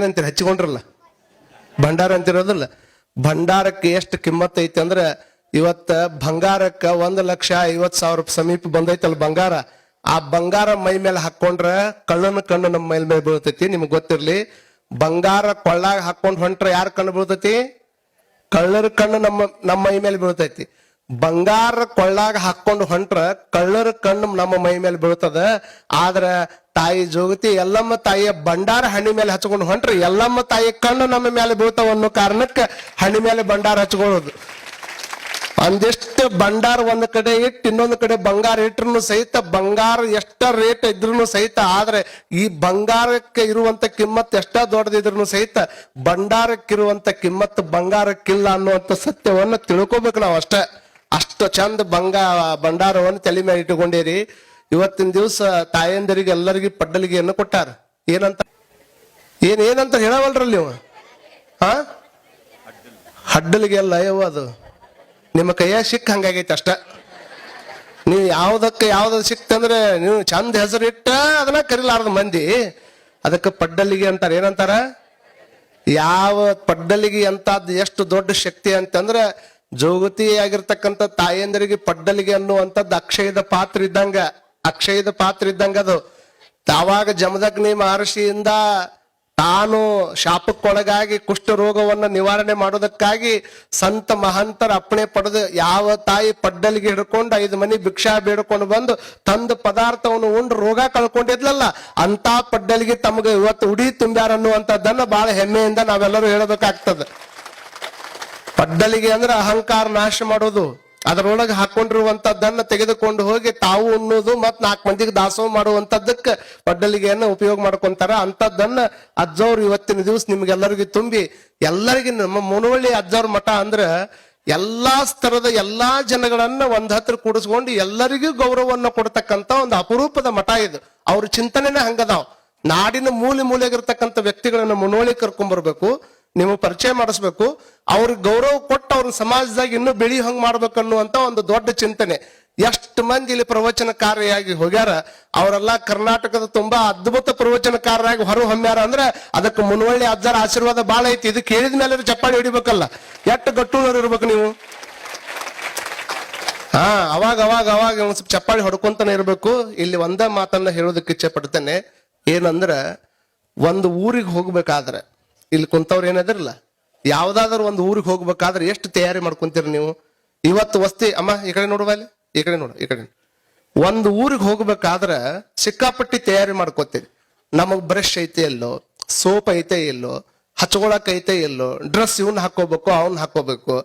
ಅಂತೀರಿ ಹಚ್ಚಿಕೊಂಡ್ರಲ್ಲ ಭಂಡಾರ ಅಂತಿರೋದಿಲ್ಲ. ಭಂಡಾರಕ್ಕೆ ಎಷ್ಟು ಕಿಮ್ಮತ್ ಐತಿ ಅಂದ್ರ ಇವತ್ತ ಬಂಗಾರಕ್ಕ 1,50,000 ಸಮೀಪ ಬಂದೈತಲ್ಲ ಬಂಗಾರ. ಆ ಬಂಗಾರ ಮೈ ಮೇಲೆ ಹಾಕೊಂಡ್ರ ಕಳ್ಳನ ಕಣ್ಣು ನಮ್ಮ ಮೈ ಮೇಲೆ ಬೀಳ್ತೈತಿ. ನಿಮ್ಗೆ ಗೊತ್ತಿರ್ಲಿ, ಬಂಗಾರ ಕೊಳ್ಳಾಗ ಹಾಕೊಂಡ್ ಹೊಂಟ್ರ ಯಾರ ಕಣ್ಣು ಬೀಳ್ತೈತಿ? ಕಳ್ಳರ ಕಣ್ಣು ನಮ್ಮ ಮೈ ಮೇಲೆ ಬೀಳ್ತೈತಿ. ಬಂಗಾರ ಕೊಳ್ಳಾಗ ಹಾಕೊಂಡು ಹೊಂಟ್ರ ಕಳ್ಳರ ಕಣ್ಣು ನಮ್ಮ ಮೈ ಮೇಲೆ ಬೀಳ್ತದ. ಆದ್ರ ತಾಯಿ ಜೋಗತಿ ಎಲ್ಲಮ್ಮ ತಾಯಿಯ ಭಂಡಾರ ಹಣ್ಣಿ ಮೇಲೆ ಹಚ್ಕೊಂಡು ಹೊಂಟ್ರ ಎಲ್ಲಮ್ಮ ತಾಯಿ ಕಣ್ಣು ನಮ್ಮ ಮೇಲೆ ಬೀಳ್ತಾವ ಅನ್ನೋ ಕಾರಣಕ್ಕೆ ಹಣ್ಣಿ ಮೇಲೆ ಭಂಡಾರ ಹಚ್ಕೊಳ್ಳೋದು. ಒಂದಿಷ್ಟು ಭಂಡಾರ ಒಂದ್ ಕಡೆ ಇಟ್ಟು ಇನ್ನೊಂದು ಕಡೆ ಬಂಗಾರ ಇಟ್ರು ಸಹಿತ, ಬಂಗಾರ ಎಷ್ಟ ರೇಟ್ ಇದ್ರು ಸಹಿತ, ಆದ್ರೆ ಈ ಬಂಗಾರಕ್ಕೆ ಇರುವಂತ ಕಿಮ್ಮತ್ ಎಷ್ಟ ದೊಡ್ಡದಿದ್ರು ಸಹಿತ ಭಂಡಾರಕ್ಕಿರುವಂತ ಕಿಮ್ಮತ್ ಬಂಗಾರಕ್ಕಿಲ್ಲ ಅನ್ನುವಂತ ಸತ್ಯವನ್ನ ತಿಳ್ಕೊಬೇಕು ನಾವು. ಅಷ್ಟು ಚಂದ ಭಂಡಾರವನ್ನು ತಲೆ ಮೇಲೆ ಇಟ್ಟುಕೊಂಡಿರಿ. ಇವತ್ತಿನ ದಿವಸ ತಾಯಂದರಿಗೆ ಎಲ್ಲರಿಗೂ ಪಡ್ಡಲಿಗೆಯನ್ನು ಕೊಟ್ಟಾರ. ಏನಂತ ಹೇಳವಲ್ರಲ್ಲಿ ನೀವು? ಹಡ್ಡಲಿಗೆ ಅಲ್ಲ ಅಯ್ಯವ, ಅದು ನಿಮ್ಮ ಕೈಯಾಗ ಸಿಕ್ಕ ಹಂಗಾಗೈತೆ ಅಷ್ಟ. ನೀವು ಯಾವ್ದು ಸಿಕ್ತಂದ್ರೆ ನೀವು ಚಂದ ಹೆಸರು ಇಟ್ಟ ಅದನ್ನ ಕರಿಲಾರ್ದ ಮಂದಿ ಅದಕ್ಕೆ ಪಡ್ಡಲಿಗೆ ಅಂತಾರ. ಏನಂತಾರ? ಯಾವ ಪಡ್ಡಲಿಗೆ ಅಂತದ್ ಎಷ್ಟು ದೊಡ್ಡ ಶಕ್ತಿ ಅಂತಂದ್ರ ಜೋಗತಿಯಾಗಿರ್ತಕ್ಕಂಥ ತಾಯಂದರಿಗೆ ಪಡ್ಡಲಿಗೆ ಅನ್ನುವಂಥದ್ದು ಅಕ್ಷಯದ ಪಾತ್ರ ಇದ್ದಂಗ ಅದು. ತಾವಾಗ ಜಮದಗ್ನಿ ಮಹರ್ಷಿಯಿಂದ ತಾನು ಶಾಪಕ್ಕೊಳಗಾಗಿ ಕುಷ್ಠ ರೋಗವನ್ನ ನಿವಾರಣೆ ಮಾಡೋದಕ್ಕಾಗಿ ಸಂತ ಮಹಂತರ ಅಪ್ಪಣೆ ಪಡೆದು ಯಾವ ತಾಯಿ ಪಡ್ಡಲಿಗೆ ಹಿಡ್ಕೊಂಡು 5 ಮನಿ ಭಿಕ್ಷಾ ಬೇಡ್ಕೊಂಡು ಬಂದು ತಂದ ಪದಾರ್ಥವನ್ನು ಉಂಡು ರೋಗ ಕಳ್ಕೊಂಡಿದ್ಲಲ್ಲ, ಅಂತ ಪಡ್ಡಲಿಗೆ ತಮಗೆ ಇವತ್ತು ಉಡಿ ತುಂಬ್ಯಾರ ಅನ್ನುವಂಥದ್ದನ್ನ ಬಹಳ ಹೆಮ್ಮೆಯಿಂದ ನಾವೆಲ್ಲರೂ ಹೇಳಬೇಕಾಗ್ತದೆ. ಪಡ್ಡಲಿಗೆ ಅಂದ್ರೆ ಅಹಂಕಾರ ನಾಶ ಮಾಡೋದು. ಅದರೊಳಗೆ ಹಾಕೊಂಡಿರುವಂತದ್ದನ್ನ ತೆಗೆದುಕೊಂಡು ಹೋಗಿ ತಾವು ಉಣ್ಣೋದು ಮತ್ 4 ಮಂದಿಗೆ ದಾಸೋಹ ಮಾಡುವಂತದ್ದಕ್ಕೆ ಪಡ್ಡಲಿಗೆಯನ್ನ ಉಪಯೋಗ ಮಾಡ್ಕೊಂತಾರ. ಅಂತದ್ದನ್ನ ಅಜ್ಜವ್ರು ಇವತ್ತಿನ ದಿವಸ ನಿಮ್ಗೆಲ್ಲರಿಗೂ ತುಂಬಿ ಎಲ್ಲರಿಗೂ ನಮ್ಮ ಮುನವಳ್ಳಿ ಅಜ್ಜವ್ರ ಮಠ ಅಂದ್ರ ಎಲ್ಲಾ ಸ್ತರದ ಎಲ್ಲಾ ಜನಗಳನ್ನ ಒಂದ್ ಹತ್ರ ಕೂಡಿಸ್ಕೊಂಡು ಎಲ್ಲರಿಗೂ ಗೌರವವನ್ನು ಕೊಡ್ತಕ್ಕಂತ ಒಂದು ಅಪರೂಪದ ಮಠ ಇದು. ಅವ್ರ ಚಿಂತನೆನೇ ಹಂಗದಾವ್. ನಾಡಿನ ಮೂಲೆಗಿರ್ತಕ್ಕಂಥ ವ್ಯಕ್ತಿಗಳನ್ನ ಮುನವಳ್ಳಿ ಕರ್ಕೊಂಡ್ ಬರ್ಬೇಕು, ನೀವು ಪರಿಚಯ ಮಾಡಿಸ್ಬೇಕು, ಅವ್ರಿಗೆ ಗೌರವ ಕೊಟ್ಟು ಅವ್ರ ಸಮಾಜದಾಗ ಇನ್ನೂ ಬೆಳಿ ಹಂಗ್ ಮಾಡ್ಬೇಕನ್ನುವಂತ ಒಂದು ದೊಡ್ಡ ಚಿಂತನೆ. ಎಷ್ಟು ಮಂದಿ ಇಲ್ಲಿ ಪ್ರವಚನಕಾರಿಯಾಗಿ ಹೋಗ್ಯಾರ, ಅವರೆಲ್ಲ ಕರ್ನಾಟಕದ ತುಂಬಾ ಅದ್ಭುತ ಪ್ರವಚನಕಾರರಾಗಿ ಹೊರ ಹೊಮ್ಯಾರ ಅಂದ್ರೆ ಅದಕ್ಕೆ ಮುನವಳ್ಳಿ ಅಜ್ಜರ ಆಶೀರ್ವಾದ ಬಾಳ ಐತಿ. ಇದು ಕೇಳಿದ ಮೇಲೆ ಚಪ್ಪಾಳಿ ಹೊಡಿಬೇಕಲ್ಲ, ಎಷ್ಟು ಗಟ್ಟುನವ್ರು ಇರ್ಬೇಕು ನೀವು. ಅವಾಗ ಒಂದ್ ಸ್ವಲ್ಪ ಚಪ್ಪಾಳಿ ಹೊಡ್ಕೊಂತಾನೆ ಇರ್ಬೇಕು. ಇಲ್ಲಿ ಒಂದ ಮಾತನ್ನ ಹೇಳೋದಕ್ಕೆ ಇಚ್ಛೆ ಪಡ್ತೇನೆ. ಏನಂದ್ರ ಒಂದು ಊರಿಗೆ ಹೋಗ್ಬೇಕಾದ್ರೆ ಇಲ್ಲಿ ಕುಂತವ್ರು ಏನಾದ್ರಲ್ಲ, ಯಾವ್ದಾದ್ರು ಒಂದು ಊರಿಗೆ ಹೋಗ್ಬೇಕಾದ್ರೆ ಎಷ್ಟು ತಯಾರಿ ಮಾಡ್ಕೊಂತೀರಿ ನೀವು? ಇವತ್ತು ವಸ್ತಿ ಅಮ್ಮ ಈ ಕಡೆ ನೋಡುವ, ಈ ಕಡೆ ಒಂದು ಊರಿಗೆ ಹೋಗ್ಬೇಕಾದ್ರೆ ಸಿಕ್ಕಾಪಟ್ಟಿ ತಯಾರಿ ಮಾಡ್ಕೋತೀರಿ. ನಮಗ್ ಬ್ರಷ್ ಐತೆ ಎಲ್ಲೋ, ಸೋಪ್ ಐತೆ ಎಲ್ಲೋ, ಹಚ್ಕೊಳಕ್ ಐತೆ ಎಲ್ಲೋ, ಡ್ರೆಸ್ ಇವನ್ ಹಾಕೋಬೇಕು ಅವನ್ ಹಾಕೋಬೇಕು.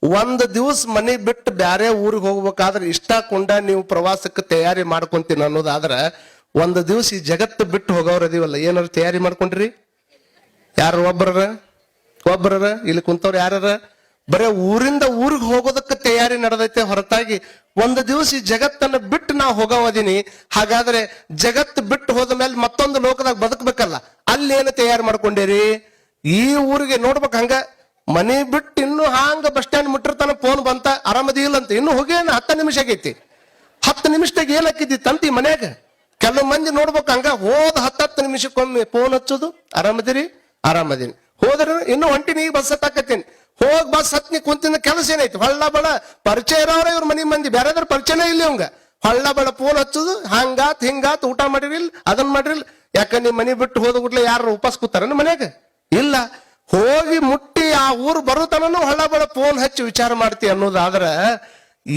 ಒಂದ್ ದಿವ್ಸ ಮನೆ ಬಿಟ್ಟು ಬ್ಯಾರೆ ಊರಿಗೆ ಹೋಗ್ಬೇಕಾದ್ರೆ ಇಷ್ಟ ಕೊಂಡ ನೀವು ಪ್ರವಾಸಕ್ಕೆ ತಯಾರಿ ಮಾಡ್ಕೊಂತೀನಿ ಅನ್ನೋದಾದ್ರ, ಒಂದ್ ದಿವ್ಸ ಈ ಜಗತ್ತು ಬಿಟ್ಟು ಹೋಗೋರ್ ಅದೀವಲ್ಲ, ಏನಾರು ತಯಾರಿ ಮಾಡ್ಕೊಂಡ್ರಿ? ಯಾರು ಒಬ್ಬರ ಇಲ್ಲಿ ಕುಂತವ್ರು ಯಾರ? ಬರೇ ಊರಿಂದ ಊರಿಗೆ ಹೋಗೋದಕ್ಕೆ ತಯಾರಿ ನಡೆದೈತೆ ಹೊರತಾಗಿ ಒಂದು ದಿವಸ ಈ ಜಗತ್ತನ್ನ ಬಿಟ್ಟು ನಾವು ಹೋಗೋದೀನಿ. ಹಾಗಾದ್ರೆ ಜಗತ್ತು ಬಿಟ್ಟು ಹೋದ ಮೇಲೆ ಮತ್ತೊಂದು ಲೋಕದಾಗ ಬದುಕ್ಬೇಕಲ್ಲ, ಅಲ್ಲಿ ಏನು ತಯಾರಿ ಮಾಡ್ಕೊಂಡಿರಿ? ಈ ಊರಿಗೆ ನೋಡ್ಬೇಕು, ಹಂಗ ಮನೆ ಬಿಟ್ಟು ಇನ್ನು ಹಾಂಗ ಬಸ್ ಸ್ಟ್ಯಾಂಡ್ ಮುಟ್ಟಿರ್ತಾನ, ಫೋನ್ ಬಂತ ಆರಾಮದಿ ಇಲ್ಲ ಅಂತ. ಇನ್ನು ಹೋಗೇನ 10 ನಿಮಿಷ ಆಗೈತಿ. 10 ನಿಮಿಷದಾಗ ಏನ್ ಹಾಕಿದ್ದಿ ತಂತಿ ಮನ್ಯಾಗ? ಕೆಲವು ಮಂದಿ ನೋಡ್ಬೇಕು, ಹಂಗ ಹೋದ 10 ನಿಮಿಷಕ್ಕೊಮ್ಮೆ ಫೋನ್ ಹಚ್ಚೋದು, ಆರಾಮದೀನಿ ಹೋದ್ರ ಇನ್ನು ಹೊಂಟಿನಿ, ಈಗ ಬಸ್ ಹತ್ತಾಕತ್ತೇನಿ, ಹೋಗ್ ಬಸ್ ಹತ್ನಿ ಕುಂತಿನ ಕೆಲಸ ಏನೈತಿ? ಹೊಳ್ಳ ಬಳ ಪರಿಚಯ ಇರೋರ ಇವ್ರ ಮನಿ ಮಂದಿ, ಬೇರೆದ್ರ ಪರಿಚಯನೇ ಇಲ್ಲಿ ಅವಂಗ. ಹೊಳ್ಳ ಬಳ ಫೋನ್ ಹಚ್ಚೋದು, ಹಿಂಗಾತ್ ಊಟ ಮಾಡಿರಿಲ್, ಅದನ್ನ ಮಾಡಿರಿಲ್. ಯಾಕ ನಿಮ್ ಮನಿ ಬಿಟ್ಟು ಹೋದ ಗುಟ್ಲೆ ಯಾರು ಉಪಾಸ ಕೂತಾರ ಮನ್ಯಾಗ? ಇಲ್ಲ, ಹೋಗಿ ಮುಟ್ಟಿ ಆ ಊರು ಬರುತ್ತನೂ ಹೊಳ್ಳ ಬಳ ಫೋನ್ ಹಚ್ಚಿ ವಿಚಾರ ಮಾಡ್ತಿ ಅನ್ನೋದಾದ್ರ,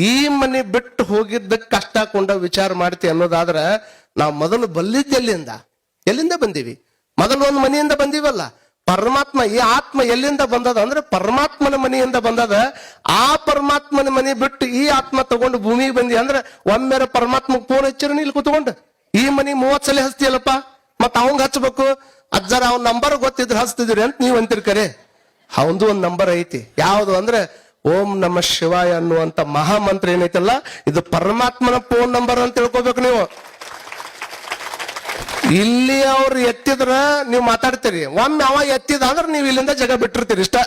ಈ ಮನೆ ಬಿಟ್ಟು ಹೋಗಿದ್ದಕ್ಕೆ ಕಷ್ಟ ಕೊಂಡ ವಿಚಾರ ಮಾಡ್ತಿ ಅನ್ನೋದಾದ್ರ, ನಾವು ಮೊದಲು ಎಲ್ಲಿಂದ ಬಂದೀವಿ? ಮೊದಲು ಒಂದು ಮನೆಯಿಂದ ಬಂದೀವಲ್ಲ. ಪರಮಾತ್ಮ, ಈ ಆತ್ಮ ಎಲ್ಲಿಂದ ಬಂದದ ಅಂದ್ರೆ ಪರಮಾತ್ಮನ ಮನೆಯಿಂದ ಬಂದದ. ಆ ಪರಮಾತ್ಮನ ಮನೆ ಬಿಟ್ಟು ಈ ಆತ್ಮ ತಗೊಂಡು ಭೂಮಿಗೆ ಬಂದಿ ಅಂದ್ರೆ ಒಮ್ಮೆರ ಪರಮಾತ್ಮಗ್ ಫೋನ್ ಹಚ್ಚಿರ ಇಲ್ಲಿ ಕೂತ್ಕೊಂಡು, ಈ ಮನಿ 30 ಸಲ ಹಚ್ತಿಯಲ್ಲಪ್ಪ, ಮತ್ ಅವಂಗ ಹಚ್ಬೇಕು. ಅಜ್ಜರ ಅವ್ನ ನಂಬರ್ ಗೊತ್ತಿದ್ರೆ ಹಚ್ತಿದ್ರಿ ಅಂತ ನೀವ್ ಅಂತಿರ್. ಕರೆ ಅವಂದು ಒಂದ್ ನಂಬರ್ ಐತಿ. ಯಾವ್ದು ಅಂದ್ರೆ ಓಂ ನಮ ಶಿವಾಯ ಅನ್ನುವಂತ ಮಹಾಮಂತ್ರ ಏನೈತಲ್ಲ, ಇದು ಪರಮಾತ್ಮನ ಫೋನ್ ನಂಬರ್ ಅಂತ ತಿಳ್ಕೊಬೇಕು ನೀವು. ಇಲ್ಲಿ ಅವ್ರು ಎತ್ತಿದ್ರ ನೀವು ಮಾತಾಡ್ತೀರಿ, ಒಮ್ಮೆ ಅವ ಎತ್ತಿದ ಅಂದ್ರೆ ನೀವು ಇಲ್ಲಿಂದ ಜಗ ಬಿಟ್ಟಿರ್ತೀರಿ ಇಷ್ಟ.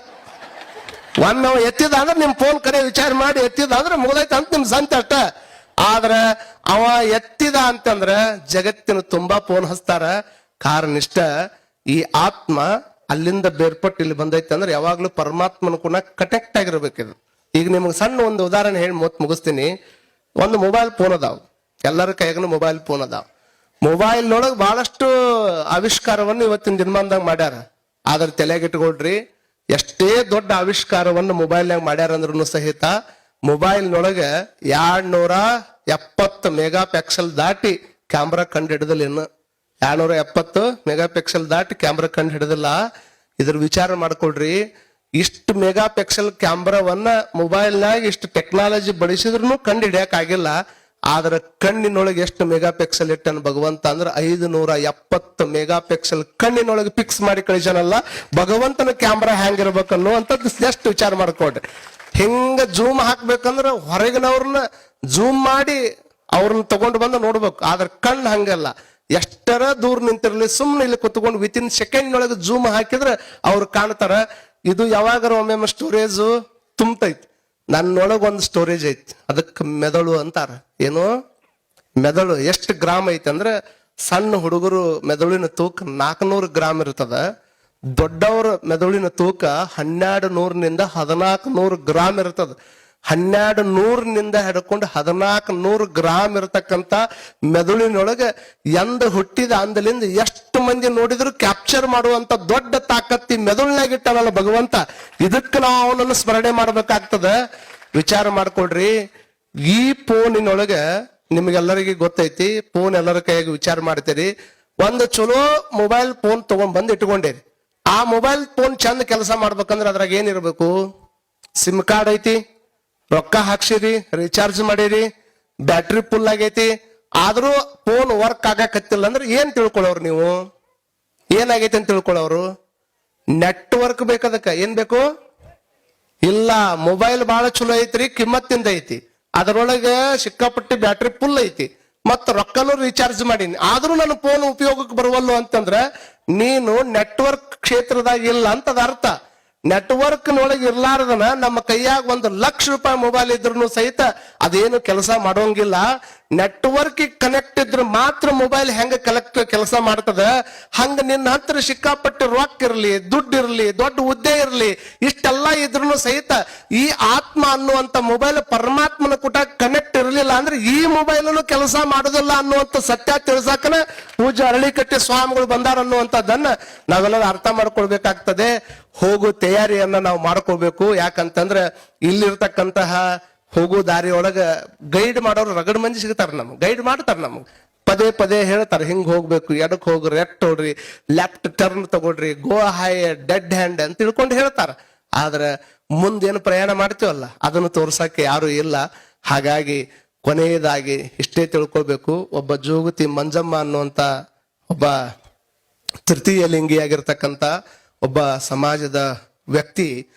ಒಮ್ಮೆ ಅವ ಎತ್ತಿದ ಅಂದ್ರೆ ನಿಮ್ ಫೋನ್ ಕರೆ ವಿಚಾರ ಮಾಡಿ ಎತ್ತಿದ ಅಂದ್ರೆ ಮುಗ್ದೈತೆ ಅಂತ ನಿಮ್ ಸಂತೆ ಅಷ್ಟ. ಆದ್ರ ಅವ ಎತ್ತಿದ ಅಂತಂದ್ರ ಜಗತ್ತಿನ ತುಂಬಾ ಫೋನ್ ಹಚ್ತಾರ. ಕಾರಣ ಇಷ್ಟ, ಈ ಆತ್ಮ ಅಲ್ಲಿಂದ ಬೇರ್ಪಟ್ಟು ಇಲ್ಲಿ ಬಂದೈತೆ ಅಂದ್ರೆ ಯಾವಾಗ್ಲೂ ಪರಮಾತ್ಮನ ಕೂಡ ಕನೆಕ್ಟ್ ಆಗಿರ್ಬೇಕಿದು. ಈಗ ನಿಮ್ಗೆ ಸಣ್ಣ ಒಂದು ಉದಾಹರಣೆ ಹೇಳಿ ಮುಗಿಸ್ತೀನಿ. ಒಂದು ಮೊಬೈಲ್ ಫೋನ್ ಅದಾವ, ಎಲ್ಲರ ಕೈಗೂ ಮೊಬೈಲ್ ಫೋನ್ ಅದಾವ. ಮೊಬೈಲ್ ನೊಳಗೆ ಬಹಳಷ್ಟು ಆವಿಷ್ಕಾರವನ್ನು ಇವತ್ತಿನ ದಿನಮಾನದಾಗ ಮಾಡ್ಯಾರ. ಆದ್ರೆ ತಲೆಗಿಟ್ಕೊಳ್ರಿ, ಎಷ್ಟೇ ದೊಡ್ಡ ಆವಿಷ್ಕಾರವನ್ನು ಮೊಬೈಲ್ನಾಗ ಮಾಡ್ಯಾರ ಅಂದ್ರೂ ಸಹಿತ ಮೊಬೈಲ್ ನೊಳಗೆ 270 ಮೆಗಾ ಪಿಕ್ಸೆಲ್ ದಾಟಿ ಕ್ಯಾಮ್ರಾ ಕಂಡು ಹಿಡಿದಿಲ್ಲ. ಇನ್ನು 270 ಮೆಗಾ ಪಿಕ್ಸೆಲ್ ದಾಟಿ ಕ್ಯಾಮ್ರಾ ಕಂಡು ಹಿಡಿದಿಲ್ಲ. ಇದ್ರ ವಿಚಾರ ಮಾಡ್ಕೊಳ್ರಿ, ಇಷ್ಟು ಮೆಗಾ ಪಿಕ್ಸೆಲ್ ಕ್ಯಾಮ್ರಾವನ್ನ ಮೊಬೈಲ್ನಾಗ ಇಷ್ಟು ಟೆಕ್ನಾಲಜಿ ಬಳಸಿದ್ರು ಕಂಡು ಹಿಡಿಯಕ್ ಆಗಿಲ್ಲ. ಆದ್ರೆ ಕಣ್ಣಿನೊಳಗೆ ಎಷ್ಟು ಮೆಗಾ ಪಿಕ್ಸೆಲ್ ಇಟ್ಟನ್ ಭಗವಂತ ಅಂದ್ರೆ 570 ಮೆಗಾ ಪಿಕ್ಸೆಲ್ ಕಣ್ಣಿನೊಳಗೆ ಫಿಕ್ಸ್ ಮಾಡಿ ಕಳಿಸನಲ್ಲ. ಭಗವಂತನ ಕ್ಯಾಮ್ರಾ ಹೆಂಗಿರ್ಬೇಕು ಅನ್ನುವಂಥದ್ದು ಜಸ್ಟ್ ವಿಚಾರ ಮಾಡ್ಕೊಡ್ರಿ. ಹಿಂಗ ಜೂಮ್ ಹಾಕ್ಬೇಕಂದ್ರ ಹೊರಗಿನವ್ರನ್ನ ಜೂಮ್ ಮಾಡಿ ಅವ್ರನ್ನ ತಗೊಂಡು ಬಂದು ನೋಡ್ಬೇಕು. ಆದ್ರೆ ಕಣ್ಣು ಹಂಗಲ್ಲ, ಎಷ್ಟರ ದೂರ ನಿಂತಿರ್ಲಿ ಸುಮ್ಮನೆ ಇಲ್ಲಿ ಕುತ್ಕೊಂಡು ವಿತಿನ್ ಸೆಕೆಂಡ್ ನೊಳಗೆ ಜೂಮ್ ಹಾಕಿದ್ರೆ ಅವ್ರು ಕಾಣ್ತಾರ. ಇದು ಯಾವಾಗಾರ ಒಮ್ಮೆ ಸ್ಟೋರೇಜ್ ತುಂಬತೈತಿ. ನನ್ನೊಳಗ ಒಂದು ಸ್ಟೋರೇಜ್ ಐತಿ, ಅದಕ್ಕೆ ಮೆದುಳು ಅಂತಾರ. ಏನು ಮೆದುಳು ಎಷ್ಟು ಗ್ರಾಮ್ ಐತಿ ಅಂದ್ರೆ ಸಣ್ಣ ಹುಡುಗರು ಮೆದುಳಿನ ತೂಕ 400 ಗ್ರಾಮ್ ಇರ್ತದ. ದೊಡ್ಡವ್ರ ಮೆದುಳಿನ ತೂಕ 1200 1400 ಗ್ರಾಮ್ ಇರ್ತದ. 1200 ಹಿಡ್ಕೊಂಡು 1400 ಗ್ರಾಮ್ ಇರತಕ್ಕಂತ ಮೆದುಳಿನೊಳಗೆ ಎಂದ ಹುಟ್ಟಿದ ಅಂದಲಿಂದ ಎಷ್ಟು ಮಂದಿ ನೋಡಿದ್ರು ಕ್ಯಾಪ್ಚರ್ ಮಾಡುವಂತ ದೊಡ್ಡ ತಾಕತ್ತಿ ಮೆದುಳಿನಾಗ ಇಟ್ಟವಲ್ಲ ಭಗವಂತ. ಇದಕ್ಕೆ ನಾವು ಅವನನ್ನು ಸ್ಮರಣೆ ಮಾಡ್ಬೇಕಾಗ್ತದ. ವಿಚಾರ ಮಾಡ್ಕೊಳ್ರಿ, ಈ ಫೋನಿನೊಳಗೆ ನಿಮ್ಗೆಲ್ಲರಿಗೆ ಗೊತ್ತೈತಿ, ಫೋನ್ ಎಲ್ಲರ ಕೈಯಾಗ ವಿಚಾರ ಮಾಡ್ತೀರಿ. ಒಂದು ಚಲೋ ಮೊಬೈಲ್ ಫೋನ್ ತಗೊಂಡ್ ಬಂದು ಇಟ್ಕೊಂಡಿರಿ. ಆ ಮೊಬೈಲ್ ಫೋನ್ ಚಂದ ಕೆಲಸ ಮಾಡ್ಬೇಕಂದ್ರೆ ಅದ್ರಾಗ ಏನಿರ್ಬೇಕು? ಸಿಮ್ ಕಾರ್ಡ್ ಐತಿ, ರೊಕ್ಕ ಹಾಕ್ಸಿರಿ, ರೀಚಾರ್ಜ್ ಮಾಡಿರಿ, ಬ್ಯಾಟ್ರಿ ಫುಲ್ ಆಗೈತಿ. ಆದ್ರೂ ಫೋನ್ ವರ್ಕ್ ಆಗಕತ್ತಿಲ್ಲ ಅಂದ್ರೆ ಏನ್ ತಿಳ್ಕೊಳ್ಳೋರು ನೀವು? ಏನಾಗೈತಿ ಅಂತ ತಿಳ್ಕೊಳ್ಳೋರು? ನೆಟ್ವರ್ಕ್ ಬೇಕದಕ್ಕ. ಏನ್ ಬೇಕು? ಇಲ್ಲ, ಮೊಬೈಲ್ ಬಹಳ ಚಲೋ ಐತ್ರಿ, ಕಿಮ್ಮತ್ತಿಂದ ಐತಿ, ಅದರೊಳಗೆ ಸಿಕ್ಕಾಪಟ್ಟಿ ಬ್ಯಾಟ್ರಿ ಫುಲ್ ಐತಿ, ಮತ್ತ ರೊಕ್ಕನು ರೀಚಾರ್ಜ್ ಮಾಡೀನಿ, ಆದ್ರೂ ನನ್ನ ಫೋನ್ ಉಪಯೋಗಕ್ಕೆ ಬರುವಲ್ಲು ಅಂತಂದ್ರ ನೀನು ನೆಟ್ವರ್ಕ್ ಕ್ಷೇತ್ರದಾಗ ಇಲ್ಲ ಅಂತದ ಅರ್ಥ. ನೆಟ್ವರ್ಕ್ ನೊಳಗೆ ಇರ್ಲಾರ್ದನ ನಮ್ಮ ಕೈಯಾಗ 1,00,000 ರೂಪಾಯಿ ಮೊಬೈಲ್ ಇದ್ರು ಸಹಿತ ಅದೇನು ಕೆಲಸ ಮಾಡೋಂಗಿಲ್ಲ. ನೆಟ್ವರ್ಕ್ ಕನೆಕ್ಟ್ ಇದ್ರೆ ಮಾತ್ರ ಮೊಬೈಲ್ ಹೆಂಗ ಕೆಲಸ ಮಾಡ್ತದ, ಹಂಗ ನಿನ್ನ ಹತ್ರ ಸಿಕ್ಕಾಪಟ್ಟೆ ರೊಕ್ಕ ಇರ್ಲಿ, ದುಡ್ಡು ಇರ್ಲಿ, ದೊಡ್ಡ ಹುದ್ದೆ ಇರ್ಲಿ, ಇಷ್ಟೆಲ್ಲ ಇದ್ರು ಸಹಿತ ಈ ಆತ್ಮ ಅನ್ನುವಂತ ಮೊಬೈಲ್ ಪರಮಾತ್ಮನ ಕೂಟ ಕನೆಕ್ಟ್ ಇರ್ಲಿಲ್ಲ ಅಂದ್ರೆ ಈ ಮೊಬೈಲ್ ಕೆಲಸ ಮಾಡೋದಿಲ್ಲ ಅನ್ನುವಂತ ಸತ್ಯ ತಿಳಿಸಾಕನ ಪೂಜೆ ಅರಳಿಕಟ್ಟೆ ಸ್ವಾಮಿಗಳು ಬಂದಾರ ಅನ್ನುವಂಥದ್ದನ್ನ ನಾವೆಲ್ಲ ಅರ್ಥ ಮಾಡ್ಕೊಳ್ಬೇಕಾಗ್ತದೆ. ಹೋಗೋ ತಯಾರಿಯನ್ನ ನಾವು ಮಾಡ್ಕೋಬೇಕು. ಯಾಕಂತಂದ್ರೆ ಇಲ್ಲಿರ್ತಕ್ಕಂತಹ ಹೋಗೋ ದಾರಿ ಒಳಗ ಗೈಡ್ ಮಾಡೋರು ರಗಡ್ ಮಂದಿ ಸಿಗ್ತಾರ, ನಮ್ಗೆ ಗೈಡ್ ಮಾಡ್ತಾರ, ನಮ್ಗೆ ಪದೇ ಪದೇ ಹೇಳ್ತಾರೆ ಹಿಂಗ್ ಹೋಗ್ಬೇಕು, ಎಡಕ್ ಹೋಗ್ರಿ, ರೆಟ್ ಹೊಡ್ರಿ, ಲೆಫ್ಟ್ ಟರ್ನ್ ತಗೊಳ್ರಿ, ಗೋ ಹೈ, ಡೆಡ್ ಹ್ಯಾಂಡ್ ಅಂತ ತಿಳ್ಕೊಂಡು ಹೇಳ್ತಾರ. ಆದ್ರೆ ಮುಂದೇನು ಪ್ರಯಾಣ ಮಾಡ್ತೀವಲ್ಲ ಅದನ್ನು ತೋರ್ಸಕ್ಕೆ ಯಾರು ಇಲ್ಲ. ಹಾಗಾಗಿ ಕೊನೆಯದಾಗಿ ಇಷ್ಟೇ ತಿಳ್ಕೊಳ್ಬೇಕು, ಒಬ್ಬ ಜೋಗತಿ ಮಂಜಮ್ಮ ಅನ್ನುವಂತ ಒಬ್ಬ ತೃತೀಯ ಲಿಂಗಿಯಾಗಿರ್ತಕ್ಕಂಥ ಒಬ್ಬ ಸಮಾಜದ ವ್ಯಕ್ತಿ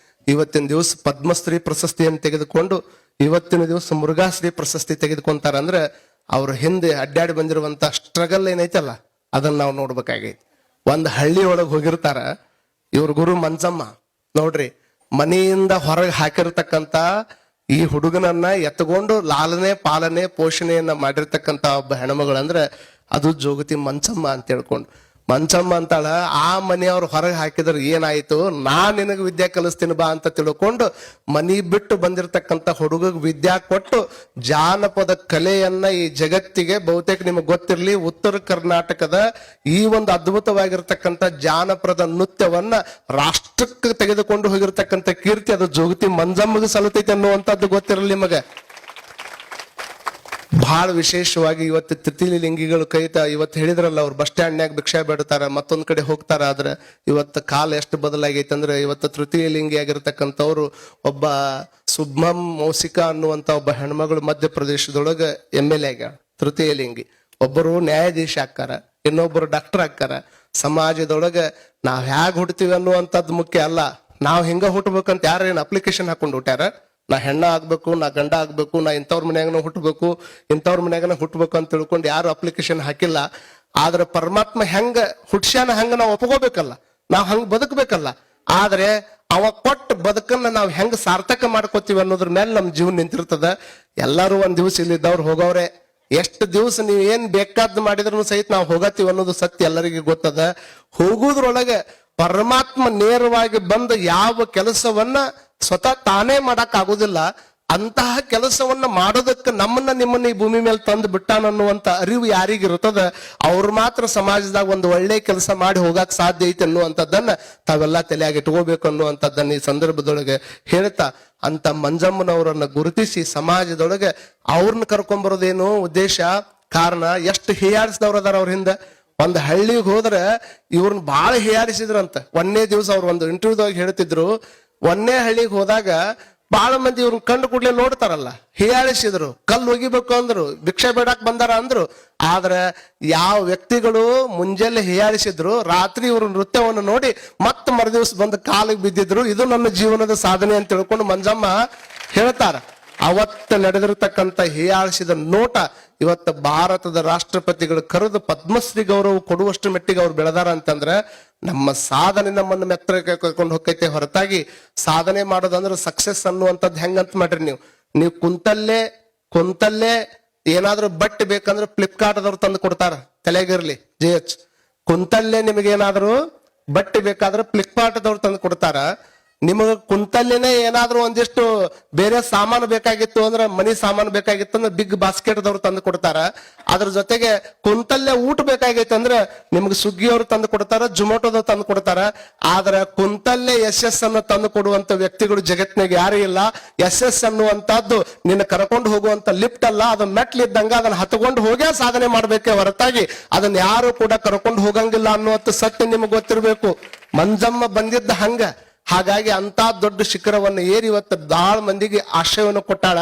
ಇವತ್ತಿನ ದಿವಸ ಪದ್ಮಶ್ರೀ ಪ್ರಶಸ್ತಿಯನ್ನು ತೆಗೆದುಕೊಂಡು ಇವತ್ತಿನ ದಿವಸ ಮುರುಘಾಶ್ರೀ ಪ್ರಶಸ್ತಿ ತೆಗೆದುಕೊಂತಾರ ಅಂದ್ರೆ ಅವ್ರ ಹಿಂದೆ ಅಡ್ಡಾಡಿ ಬಂದಿರುವಂತ ಸ್ಟ್ರಗಲ್ ಏನೈತಲ್ಲ ಅದನ್ನ ನಾವು ನೋಡ್ಬೇಕಾಗೈತಿ. ಒಂದ್ ಹಳ್ಳಿ ಒಳಗೆ ಹೋಗಿರ್ತಾರ, ಇವ್ರ ಗುರು ಮಂಜಮ್ಮ ನೋಡ್ರಿ, ಮನೆಯಿಂದ ಹೊರಗೆ ಹಾಕಿರ್ತಕ್ಕಂತ ಈ ಹುಡುಗನನ್ನ ಎತ್ಕೊಂಡು ಲಾಲನೆ ಪಾಲನೆ ಪೋಷಣೆಯನ್ನ ಮಾಡಿರ್ತಕ್ಕಂತ ಒಬ್ಬ ಹೆಣ್ಮಗಳಂದ್ರೆ ಅದು ಜೋಗತಿ ಮಂಚಮ್ಮ ಅಂತ ಹೇಳ್ಕೊಂಡು. ಮಂಚಮ್ಮ ಅಂತಾಳ, ಆ ಮನೆಯವ್ರು ಹೊರಗೆ ಹಾಕಿದ್ರೆ ಏನಾಯ್ತು, ನಿನಗೆ ವಿದ್ಯೆ ಕಲಿಸ್ತೀನಿ ಬಾ ಅಂತ ತಿಳ್ಕೊಂಡು ಮನಿ ಬಿಟ್ಟು ಬಂದಿರತಕ್ಕಂತ ಹುಡುಗ ವಿದ್ಯಾ ಕೊಟ್ಟು ಜಾನಪದ ಕಲೆಯನ್ನ ಈ ಜಗತ್ತಿಗೆ, ಬಹುತೇಕ ನಿಮಗೆ ಗೊತ್ತಿರ್ಲಿ, ಉತ್ತರ ಕರ್ನಾಟಕದ ಈ ಒಂದು ಅದ್ಭುತವಾಗಿರ್ತಕ್ಕಂಥ ಜಾನಪದ ನೃತ್ಯವನ್ನ ರಾಷ್ಟ್ರಕ್ಕೆ ತೆಗೆದುಕೊಂಡು ಹೋಗಿರ್ತಕ್ಕಂಥ ಕೀರ್ತಿ ಅದು ಜೋಗತಿ ಮಂಜಮ್ಮಗೆ ಸಲ್ಲತೈತೆ ಅನ್ನುವಂಥದ್ದು ಗೊತ್ತಿರಲಿ ನಿಮಗೆ. ಬಹಳ ವಿಶೇಷವಾಗಿ ಇವತ್ತು ತೃತೀಯ ಲಿಂಗಿಗಳು ಕೈತ ಇವತ್ತು ಹೇಳಿದ್ರಲ್ಲ, ಅವ್ರು ಬಸ್ ಸ್ಟ್ಯಾಂಡ್ನ್ಯಾಗ ಭಿಕ್ಷಾ ಬೇಡ್ತಾರ, ಮತ್ತೊಂದ್ ಕಡೆ ಹೋಗ್ತಾರ. ಆದ್ರೆ ಇವತ್ತು ಕಾಲ ಎಷ್ಟು ಬದಲಾಗೈತೆ ಅಂದ್ರೆ ಇವತ್ತು ತೃತೀಯ ಲಿಂಗಿ ಆಗಿರ್ತಕ್ಕಂಥವ್ರು ಒಬ್ಬ ಸುಬ್ಮಂ ಮೌಸಿಕಾ ಅನ್ನುವಂತ ಒಬ್ಬ ಹೆಣ್ಮಗಳು ಮಧ್ಯಪ್ರದೇಶದೊಳಗೆ MLA ಆಗ್ಯಾಳ. ತೃತೀಯ ಲಿಂಗಿ ಒಬ್ಬರು ನ್ಯಾಯಾಧೀಶ ಆಕ್ಕಾರ, ಇನ್ನೊಬ್ಬರು ಡಾಕ್ಟರ್ ಆಕ್ಕಾರ. ಸಮಾಜದೊಳಗೆ ನಾವ್ ಹ್ಯಾಗ್ ಹುಡ್ತೀವಿ ಅನ್ನುವಂಥದ್ದು ಮುಖ್ಯ ಅಲ್ಲ, ನಾವ್ ಹಿಂಗ ಹುಟ್ಟಬೇಕಂತ ಯಾರೇನು ಅಪ್ಲಿಕೇಶನ್ ಹಾಕೊಂಡು ಹುಟ್ಟ್ಯಾರ, ನಾ ಹೆಣ್ಣ ಆಗ್ಬೇಕು, ನಾ ಗಂಡ ಆಗ್ಬೇಕು, ನಾ ಇಂಥವ್ರ ಮನ್ಯಾಗನ ಹುಟ್ಟಬೇಕು, ಇಂಥವ್ರ ಮನ್ಯಾಗನ ಹುಟ್ಟಬೇಕು ಅಂತ ತಿಳ್ಕೊಂಡು ಯಾರು ಅಪ್ಲಿಕೇಶನ್ ಹಾಕಿಲ್ಲ. ಆದ್ರೆ ಪರಮಾತ್ಮ ಹೆಂಗ ಹುಟ್ಸ್ಯಾನ ಹಂಗ ನಾವು ಒಪ್ಕೋಬೇಕಲ್ಲ, ನಾವ್ ಹಂಗ ಬದುಕಬೇಕಲ್ಲ. ಆದ್ರೆ ಅವ ಕೊಟ್ಟ ಬದುಕನ್ನ ನಾವ್ ಹೆಂಗ್ ಸಾರ್ಥಕ ಮಾಡ್ಕೋತೀವಿ ಅನ್ನೋದ್ರ ಮೇಲೆ ನಮ್ ಜೀವನ ನಿಂತಿರ್ತದ. ಎಲ್ಲಾರು ಒಂದ್ ದಿವಸ ಇಲ್ಲಿದ್ದವ್ರು ಹೋಗವ್ರೆ. ಎಷ್ಟು ದಿವಸ ನೀವ್ ಏನ್ ಬೇಕಾದ್ ಮಾಡಿದ್ರು ಸಹಿತ ನಾವು ಹೋಗತ್ತೀವಿ ಅನ್ನೋದು ಸತ್ಯ ಎಲ್ಲರಿಗೂ ಗೊತ್ತದ. ಹೋಗುದ್ರೊಳಗೆ ಪರಮಾತ್ಮ ನೇರವಾಗಿ ಬಂದು ಯಾವ ಕೆಲಸವನ್ನ ಸ್ವತಃ ತಾನೇ ಮಾಡಕ್ ಆಗುದಿಲ್ಲ, ಅಂತಹ ಕೆಲಸವನ್ನ ಮಾಡೋದಕ್ಕೆ ನಿಮ್ಮನ್ನ ಈ ಭೂಮಿ ಮೇಲೆ ತಂದು ಬಿಟ್ಟಾನನ್ನುವಂತ ಅರಿವು ಯಾರಿಗಿರುತ್ತದ ಅವ್ರು ಮಾತ್ರ ಸಮಾಜದಾಗ ಒಂದು ಒಳ್ಳೆ ಕೆಲಸ ಮಾಡಿ ಹೋಗಕ್ ಸಾಧ್ಯ ಐತೆ ಅನ್ನುವಂಥದ್ದನ್ನ ತಾವೆಲ್ಲ ತಲೆಯಾಗಿ ಇಟ್ಕೋಬೇಕು ಅನ್ನುವಂಥದ್ದನ್ನ ಈ ಸಂದರ್ಭದೊಳಗೆ ಹೇಳ್ತಾ, ಅಂತ ಮಂಜಮ್ಮನವರನ್ನ ಗುರುತಿಸಿ ಸಮಾಜದೊಳಗೆ ಅವ್ರನ್ನ ಕರ್ಕೊಂಡ್ಬರೋದೇನು ಉದ್ದೇಶ, ಕಾರಣ ಎಷ್ಟು ಹೀಯಾಡಿಸಿದವ್ರು ಅದಾರ ಅವ್ರ ಹಿಂದೆ. ಒಂದ್ ಹಳ್ಳಿಗೆ ಹೋದ್ರೆ ಇವ್ರನ್ನ ಬಹಳ ಹೀಯಾಡಿಸಿದ್ರಂತ. ಒಂದೇ ದಿವಸ ಅವ್ರು ಒಂದು ಇಂಟರ್ವ್ಯೂದಾಗ ಹೇಳ್ತಿದ್ರು, ಒಂದೇ ಹಳ್ಳಿಗೆ ಹೋದಾಗ ಬಹಳ ಮಂದಿ ಇವ್ರನ್ನ ಕಂಡು ಕೂಡ್ಲೆ ನೋಡ್ತಾರಲ್ಲ, ಹೀಯಾಳಿಸಿದ್ರು, ಕಲ್ಲು ಒಗಿಬೇಕು ಅಂದ್ರು, ಭಿಕ್ಷೆ ಬೇಡಕ್ ಬಂದಾರ ಅಂದ್ರು. ಆದ್ರೆ ಯಾವ ವ್ಯಕ್ತಿಗಳು ಮುಂಜಾನೆ ಹೀಯಾಳಿಸಿದ್ರು, ರಾತ್ರಿ ಇವ್ರ ನೃತ್ಯವನ್ನು ನೋಡಿ ಮತ್ತೆ ಮರುದಿವ್ಸ ಬಂದು ಕಾಲಿಗೆ ಬಿದ್ದಿದ್ರು. ಇದು ನನ್ನ ಜೀವನದ ಸಾಧನೆ ಅಂತ ತಿಳ್ಕೊಂಡು ಮಂಜಮ್ಮ ಹೇಳ್ತಾರ. ಅವತ್ತ ನಡೆದಿರತಕ್ಕಂತ ಹೀಯಾಳಿಸಿದ ನೋಟ ಇವತ್ತು ಭಾರತದ ರಾಷ್ಟ್ರಪತಿಗಳು ಕರೆದು ಪದ್ಮಶ್ರೀ ಗೌರವ ಕೊಡುವಷ್ಟು ಮೆಟ್ಟಿಗೆ ಅವ್ರು ಬೆಳೆದಾರ ಅಂತಂದ್ರೆ ನಮ್ಮ ಸಾಧನೆ ನಮ್ಮನ್ನು ಮೆತ್ತರಕ್ಕೆ ಕರ್ಕೊಂಡು ಹೋಗೈತೆ ಹೊರತಾಗಿ ಸಾಧನೆ ಮಾಡೋದಂದ್ರೆ ಸಕ್ಸಸ್ ಅನ್ನುವಂಥದ್ದು ಹೆಂಗಂತ ಮಾಡ್ರಿ. ನೀವು ಕುಂತಲ್ಲೇ ಏನಾದ್ರೂ ಬಟ್ಟೆ ಬೇಕಂದ್ರೆ ಫ್ಲಿಪ್ಕಾರ್ಟ್ದವ್ರು ತಂದು ಕೊಡ್ತಾರ, ತಲೆಗಿರ್ಲಿ JH. ಕುಂತಲ್ಲೇ ನಿಮಗೇನಾದ್ರೂ ಬಟ್ಟೆ ಬೇಕಾದ್ರೆ ಫ್ಲಿಪ್ಕಾರ್ಟ್ದವ್ರು ತಂದು ಕೊಡ್ತಾರ. ನಿಮಗ ಕುಂತಲ್ಲೇನೆ ಏನಾದ್ರೂ ಒಂದಿಷ್ಟು ಬೇರೆ ಸಾಮಾನು ಬೇಕಾಗಿತ್ತು ಅಂದ್ರೆ, ಮನಿ ಸಾಮಾನು ಬೇಕಾಗಿತ್ತು ಅಂದ್ರೆ ಬಿಗ್ ಬಾಸ್ಕೆಟ್ದವ್ರು ತಂದು ಕೊಡ್ತಾರ. ಅದ್ರ ಜೊತೆಗೆ ಕುಂತಲ್ಲೇ ಊಟ ಬೇಕಾಗೈತೆ ಅಂದ್ರೆ ನಿಮ್ಗೆ ಸ್ವಿಗ್ಗಿ ಅವ್ರು ತಂದು ಕೊಡ್ತಾರ, ಜೊಮ್ಯಾಟೋದವ್ರು ತಂದು ಕೊಡ್ತಾರ. ಆದ್ರೆ ಕುಂತಲ್ಲೇ SS ಅನ್ನು ತಂದು ಕೊಡುವಂತ ವ್ಯಕ್ತಿಗಳು ಜಗತ್ನಾಗ ಯಾರು ಇಲ್ಲ. SS ಅನ್ನುವಂತದ್ದು ನಿನ್ನ ಕರ್ಕೊಂಡು ಹೋಗುವಂತ ಲಿಫ್ಟ್ ಅಲ್ಲ, ಅದು ಮೆಟ್ಲಿದ್ದಂಗ ಅದನ್ನ ಹತ್ಕೊಂಡು ಹೋಗೇ ಸಾಧನೆ ಮಾಡ್ಬೇಕೆ ಹೊರತಾಗಿ ಅದನ್ನ ಯಾರು ಕೂಡ ಕರ್ಕೊಂಡು ಹೋಗಂಗಿಲ್ಲ ಅನ್ನುವಂತ ಸತ್ಯ ನಿಮ್ಗೆ ಗೊತ್ತಿರ್ಬೇಕು. ಮಂಜಮ್ಮ ಬಂದಿದ್ದ ಹಂಗ. ಹಾಗಾಗಿ ಅಂತ ದೊಡ್ಡ ಶಿಖರವನ್ನು ಏರಿ ಇವತ್ತು ಬಹಳ ಮಂದಿಗೆ ಆಶಯವನ್ನು ಕೊಟ್ಟಾಳ.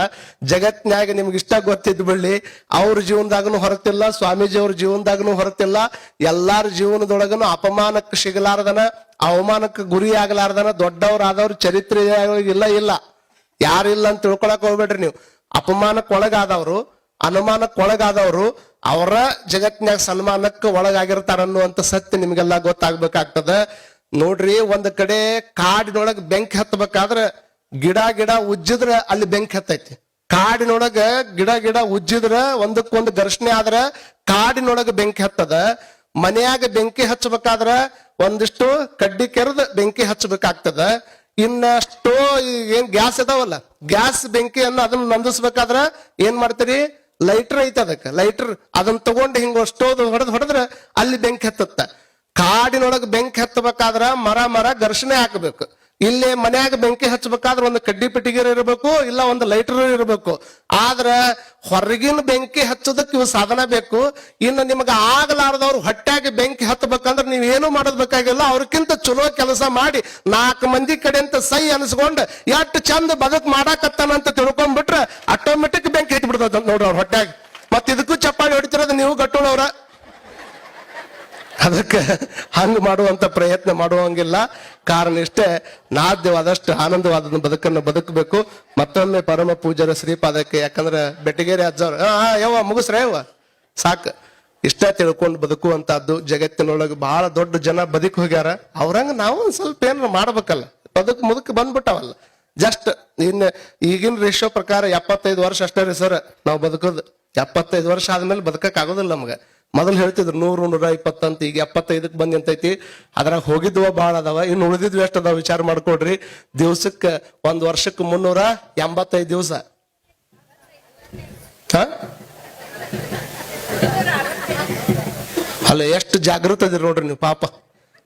ಜಗತ್ನ್ಯಾಗ ನಿಮ್ಗೆ ಇಷ್ಟ ಗೊತ್ತಿದ್ ಬಿಡ್ಲಿ, ಅವ್ರ ಜೀವನದಾಗನು ಹೊರತಿಲ್ಲ, ಸ್ವಾಮೀಜಿ ಅವ್ರ ಜೀವನದಾಗನು ಹೊರತಿಲ್ಲ. ಎಲ್ಲಾರ ಜೀವನದೊಳಗನು ಅಪಮಾನಕ್ಕೆ ಸಿಗಲಾರ್ದನ, ಅವಮಾನಕ್ಕೆ ಗುರಿ ಆಗ್ಲಾರ್ದನ ದೊಡ್ಡವರಾದವ್ರ ಚರಿತ್ರೆ ಇಲ್ಲ. ಯಾರಿಲ್ಲ ಅಂತ ತಿಳ್ಕೊಳಕ್ ಹೋಗ್ಬೇಡ್ರಿ ನೀವು. ಅಪಮಾನಕ್ಕೆ ಒಳಗಾದವ್ರು, ಅನುಮಾನಕ್ಕೆ ಒಳಗಾದವ್ರು ಅವರ ಜಗತ್ನ್ಯಾಗ ಸನ್ಮಾನಕ್ಕೆ ಒಳಗಾಗಿರ್ತಾರ ಅನ್ನುವಂತ ಸತ್ಯ ನಿಮ್ಗೆಲ್ಲ ಗೊತ್ತಾಗ್ಬೇಕಾಗ್ತದ. ನೋಡ್ರಿ, ಒಂದ್ ಕಡೆ ಕಾಡಿನೊಳಗ ಬೆಂಕಿ ಹತ್ತಬೇಕಾದ್ರ ಗಿಡ ಉಜ್ಜಿದ್ರ ಅಲ್ಲಿ ಬೆಂಕಿ ಹತ್ತೈತಿ. ಕಾಡಿನೊಳಗ ಗಿಡ ಉಜ್ಜಿದ್ರ ಒಂದಕ್ಕೊಂದು ಘರ್ಷಣೆ ಆದ್ರ ಕಾಡಿನೊಳಗ ಬೆಂಕಿ ಹತ್ತದ. ಮನೆಯಾಗ ಬೆಂಕಿ ಹಚ್ಚಬೇಕಾದ್ರ ಒಂದಿಷ್ಟು ಕಡ್ಡಿ ಕೆರೆದ ಬೆಂಕಿ ಹಚ್ಚಬೇಕಾಗ್ತದ. ಇನ್ನಷ್ಟು ಏನ್ ಗ್ಯಾಸ್ ಅದಾವಲ್ಲ, ಗ್ಯಾಸ್ ಬೆಂಕಿಯನ್ನ ಅದನ್ನ ನಂದಿಸ್ಬೇಕಾದ್ರ ಏನ್ ಮಾಡ್ತೀರಿ, ಲೈಟರ್ ಐತೆ, ಅದಕ್ಕೆ ಲೈಟರ್ ಅದನ್ನ ತಗೊಂಡು ಹಿಂಗ ಅಷ್ಟೋದು ಹೊಡೆದ್ರ ಅಲ್ಲಿ ಬೆಂಕಿ ಹತ್ತತ್ತ. ಕಾಡಿನೊಳಗೆ ಬೆಂಕಿ ಹತ್ತಬೇಕಾದ್ರ ಮರ ಘರ್ಷಣೆ ಹಾಕಬೇಕು. ಇಲ್ಲಿ ಮನ್ಯಾಗ ಬೆಂಕಿ ಹಚ್ಚಬೇಕಾದ್ರೆ ಒಂದು ಕಡ್ಡಿ ಪೆಟ್ಟಿಗೆ ಇರಬೇಕು, ಇಲ್ಲ ಒಂದು ಲೈಟರ್ ಇರಬೇಕು. ಆದ್ರ ಹೊರಗಿನ ಬೆಂಕಿ ಹಚ್ಚೋದಕ್ಕೆ ಇವು ಸಾಧನ ಬೇಕು. ಇನ್ನು ನಿಮ್ಗೆ ಆಗಲಾರದವ್ರು ಹೊಟ್ಟಾಗಿ ಬೆಂಕಿ ಹತ್ತಬೇಕಂದ್ರೆ ನೀವ್ ಏನು ಮಾಡೋದ್ ಬೇಕಾಗಿಲ್ಲ. ಅವ್ರಕ್ಕಿಂತ ಚಲೋ ಕೆಲಸ ಮಾಡಿ 4 ಮಂದಿ ಕಡೆ ಅಂತ ಸೈ ಅನ್ಸ್ಕೊಂಡು ಎಷ್ಟು ಚಂದ ಬದುಕ್ ಮಾಡಾಕತ್ತಾನಂತ ತಿಳ್ಕೊಂಡ್ಬಿಟ್ರೆ ಆಟೋಮೆಟಿಕ್ ಬೆಂಕಿ ಹತ್ತಿ ಬಿಡ್ತದ ನೋಡ್ರಿ ಅವ್ರ ಹೊಟ್ಟಾಗಿ. ಮತ್ ಇದಕ್ಕೂ ಚಪ್ಪಾಳಿ ಹೊಡಿತಿರೋದು ನೀವು ಗಟ್ಟೋಳವ್ರ. ಅದಕ್ಕೆ ಹಂಗ ಮಾಡುವಂತ ಪ್ರಯತ್ನ ಮಾಡುವಂಗಿಲ್ಲ. ಕಾರಣ ಇಷ್ಟೇ, ನಾದ್ಯವಾದಷ್ಟು ಆನಂದವಾದ ಬದುಕನ್ನು ಬದುಕಬೇಕು. ಮತ್ತೊಮ್ಮೆ ಪರಮ ಪೂಜ್ಯರ ಶ್ರೀಪಾದಕ್ಕೆ, ಯಾಕಂದ್ರೆ ಬೆಟಗೇರಿ ಅಜ್ಜವ್ರ ಯವ್ವ ಮುಗಿಸ್ರ ಯವ್ವ ಸಾಕು, ಇಷ್ಟ ತಿಳ್ಕೊಂಡು ಬದುಕುವಂತಹದ್ದು. ಜಗತ್ತಿನೊಳಗೆ ಬಹಳ ದೊಡ್ಡ ಜನ ಬದುಕಿ ಹೋಗ್ಯಾರ, ಅವ್ರಂಗ ನಾವು ಒಂದ್ ಸ್ವಲ್ಪ ಏನಾರ ಮಾಡ್ಬೇಕಲ್ಲ. ಮುದುಕ್ ಬಂದ್ಬಿಟ್ಟವಲ್ಲ. ಜಸ್ಟ್ ಈಗಿನ ರೇಷೋ ಪ್ರಕಾರ 75 ವರ್ಷ ಅಷ್ಟೇ ರೀ ಸರ್ ನಾವು ಬದುಕೋದು. 75 ವರ್ಷ ಆದ್ಮೇಲೆ ಬದುಕಕ್ ಆಗೋದಿಲ್ಲ ನಮ್ಗೆ. ಮೊದಲು ಹೇಳ್ತಿದ್ರು 100, 120 ಅಂತ, ಈಗ 75ಕ್ಕೆ ಬಂದ್ ನಿಂತೈತಿ. ಅದ್ರಾಗ ಹೋಗಿದ್ವ ಬಹಳ ಅದಾವ, ಇನ್ನು ಉಳಿದಿದ್ವಿ ಎಷ್ಟು ಅದಾವ ವಿಚಾರ ಮಾಡ್ಕೊಡ್ರಿ. ದಿವ್ಸಕ್ಕೆ ಒಂದ್ ವರ್ಷಕ್ಕೆ 385 ದಿವಸ. ಅಲ್ಲ ಎಷ್ಟು ಜಾಗೃತ ಅದಿರಿ ನೋಡ್ರಿ ನೀವು. ಪಾಪ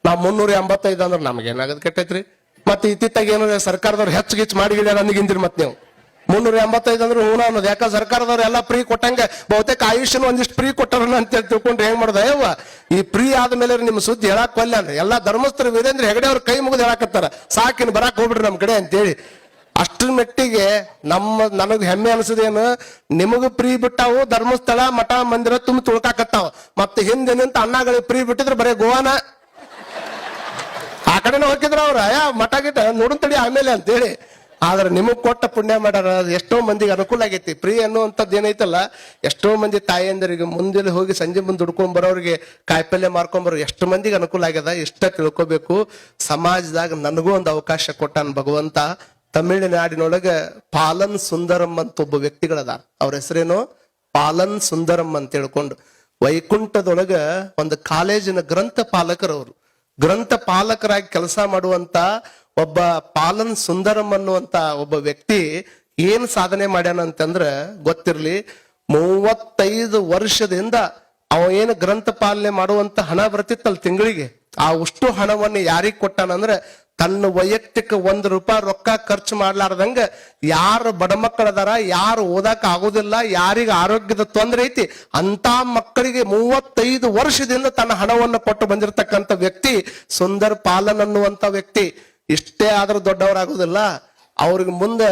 ನಾವ್ 385 ಅಂದ್ರೆ ನಮ್ಗೆ ಏನಾಗದ್ ಕೆಟ್ಟೈತ್ರಿ. ಮತ್ತೆ ಇತ್ತಿತ್ತಾಗ ಏನಾರ ಸರ್ಕಾರದವ್ರು ಹೆಚ್ಚು ಗಿಚ್ಚು ಮಾಡಿಗಿಡ್ಯಾರ ಅಂದಿಗಿಂದಿರಿ. ಮತ್ತೆ ನೀವು 385 ಅಂದ್ರೆ ಹೂನ ಅನ್ನೋದು. ಯಾಕಂದ್ರೆ ಸರ್ಕಾರದವ್ರು ಎಲ್ಲಾ ಫ್ರೀ ಕೊಟ್ಟಂಗ ಬಹುತೇಕ ಆಯುಷ್ಯನ ಒಂದಿಷ್ಟು ಫ್ರೀ ಕೊಟ್ಟಾರ ಅಂತ ತಿಳ್ಕೊಂಡ್ರೆ ಹೆಂಗ್ ಮಾಡೋದ ಯವ್ವ. ಈ ಫ್ರೀ ಆದ್ಮೇಲೆ ನಿಮ್ ಸುದ್ದಿ ಹೇಳಕ್ ಕೊಲ್ಲ ಅಂದ್ರೆ ಎಲ್ಲಾ ಧರ್ಮಸ್ಥರ ವೀರೇಂದ್ರ ಹೆಗಡೆ ಅವ್ರ ಕೈ ಮುಗಿದು ಹೇಳಕತ್ತಾರ, ಸಾಕಿನ್ ಬರಾಕ್ ಹೋಗ್ಬಿಡ್ರಿ ನಮ್ ಕಡೆ ಅಂತೇಳಿ. ಅಷ್ಟ್ರ ಮೆಟ್ಟಿಗೆ ನನಗ್ ಹೆಮ್ಮೆ ಅನ್ಸದೇನು, ನಿಮಗೂ ಫ್ರೀ ಬಿಟ್ಟಾವು, ಧರ್ಮಸ್ಥಳ ಮಠ ಮಂದಿರ ತುಂಬಿ ತುಳ್ಕಾಕತ್ತಾವ. ಮತ್ತೆ ಹಿಂದೆ ನಿಂತ ಅಣ್ಣಗಳಿಗೆ ಫ್ರೀ ಬಿಟ್ಟಿದ್ರೆ ಬರೇ ಗೋವಾನ ಆ ಕಡೆನ ಹೋಗಿದ್ರ ಅವ್ರ ಮಠ ಗಿಟ ನೋಡಂತಡಿ ಆಮೇಲೆ ಅಂತೇಳಿ. ಆದ್ರೆ ನಿಮಗ್ ಕೊಟ್ಟ ಪುಣ್ಯ ಮಾಡ್ಯಾರ. ಎಷ್ಟೋ ಮಂದಿಗೆ ಅನುಕೂಲ ಆಗೈತಿ. ಫ್ರೀ ಅನ್ನುವಂಥದ್ದು ಏನೈತಲ್ಲ, ಎಷ್ಟೋ ಮಂದಿ ತಾಯಿಯಂದರಿಗೆ ಮುಂದೆ ಹೋಗಿ ಸಂಜೆ ಮುಂದೆ ದುಡ್ಕೊಂಡ್ ಬರೋರಿಗೆ ಕಾಯಿಪಲ್ಯ ಮಾರ್ಕೊಂಬರೋ ಎಷ್ಟು ಮಂದಿಗೆ ಅನುಕೂಲ ಆಗ್ಯದ. ಇಷ್ಟ ತಿಳ್ಕೊಬೇಕು. ಸಮಾಜದಾಗ ನನಗೂ ಒಂದು ಅವಕಾಶ ಕೊಟ್ಟಾನ ಭಗವಂತ. ತಮಿಳುನಾಡಿನೊಳಗ ಪಾಲನ್ ಸುಂದರಂ ಅಂತ ಒಬ್ಬ ವ್ಯಕ್ತಿಗಳದಾರ. ಅವ್ರ ಹೆಸರೇನು ಪಾಲನ್ ಸುಂದರಂ ಅಂತ ಹೇಳ್ಕೊಂಡು. ವೈಕುಂಠದೊಳಗ ಒಂದು ಕಾಲೇಜಿನ ಗ್ರಂಥ ಪಾಲಕರವರು. ಗ್ರಂಥ ಪಾಲಕರಾಗಿ ಕೆಲಸ ಮಾಡುವಂತ ಒಬ್ಬ ಪಾಲನ್ ಸುಂದರಂ ಅನ್ನುವಂತ ಒಬ್ಬ ವ್ಯಕ್ತಿ ಏನ್ ಸಾಧನೆ ಮಾಡ್ಯಾನ ಅಂತಂದ್ರ ಗೊತ್ತಿರ್ಲಿ, 35 ವರ್ಷದಿಂದ ಅವ ಏನು ಗ್ರಂಥ ಪಾಲನೆ ಮಾಡುವಂತ ಹಣ ಬರ್ತಿತ್ತಲ್ಲ ತಿಂಗಳಿಗೆ, ಆ ಅಷ್ಟು ಹಣವನ್ನು ಯಾರಿಗ್ ಕೊಟ್ಟಾನಂದ್ರ ತನ್ನ ವೈಯಕ್ತಿಕ ₹1 ರೊಕ್ಕ ಖರ್ಚು ಮಾಡ್ಲಾರ್ದಂಗ ಯಾರು ಬಡ ಮಕ್ಕಳದಾರ, ಯಾರು ಓದಾಕ ಆಗೋದಿಲ್ಲ, ಯಾರಿಗ ಆರೋಗ್ಯದ ತೊಂದರೆ ಐತಿ ಅಂತ ಮಕ್ಕಳಿಗೆ 35 ವರ್ಷದಿಂದ ತನ್ನ ಹಣವನ್ನು ಕೊಟ್ಟು ಬಂದಿರತಕ್ಕಂತ ವ್ಯಕ್ತಿ ಸುಂದರ್ ಪಾಲನ್ ಅನ್ನುವಂತ ವ್ಯಕ್ತಿ. ಇಷ್ಟೇ ಆದ್ರೂ ದೊಡ್ಡವರಾಗೋದಿಲ್ಲ, ಅವ್ರಿಗೆ ಮುಂದೆ